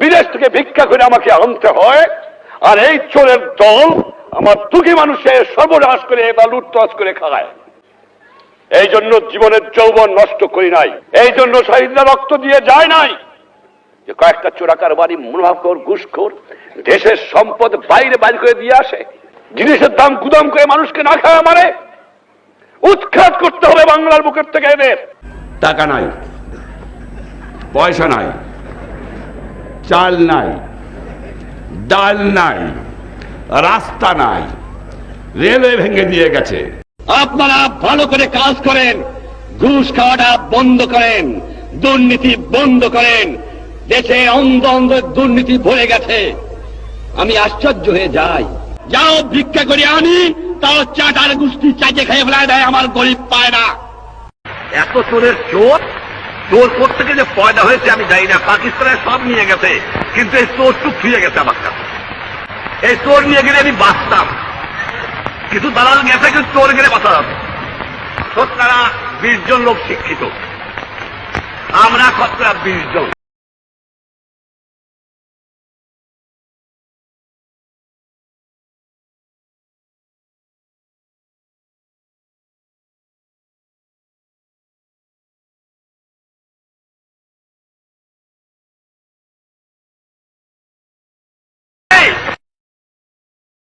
বিদেশ থেকে ভিক্ষা করে আমাকে আনতে হয়, আর এই চোরের দল আমার দুঃখী মানুষের সর্বনাশ করে বা লুটতরাজ করে খায়। এই জন্য জীবনের যৌবন নষ্ট করি নাই, এই জন্য শহীদরা রক্ত দিয়ে যায় নাই যে কয়েকটা চোরাকার বাড়ি মুনাফাখোর ঘুষখোর দেশের সম্পদ বাইরে বাইর করে দিয়ে আসে, জিনিসের দাম গুদাম করে মানুষকে না খাওয়া মারে। উৎখাত করতে হবে বাংলার বুকের থেকে এদের। টাকা নাই, পয়সা নাই, চাল নাই, ডাল নাই, রাস্তা নাই, রেলওয়ে ভেঙে দিয়ে গেছে। আপনারা ভালো করে কাজ করেন, ঘুষ খাওয়াটা বন্ধ করেন, দুর্নীতি বন্ধ করেন। দেশে অন্ধ অন্ধ দুর্নীতি ভরে গেছে। আমি আশ্চর্য হয়ে যাই, যাও ভিক্ষা করে আনি, তাও চাটার গুষ্টি চাইতে খেয়ে ফেলায় দেয়, আমার গরিব পায় না। এত চোরের চোর কোথেকে যে পয়দা হয়েছে আমি জানি না। পাকিস্তানের সব নিয়ে গেছে, কিন্তু এই চোরটুক ফিরে গেছে আমার কাছে। এই চোর নিয়ে গেলে আমি বাঁচতাম, কিন্তু দালাল গেছে, কিন্তু চোর গেলে বাঁচা যাবে। শতকরা 20 জন লোক শিক্ষিত, আমরা শতকরা 20 জন।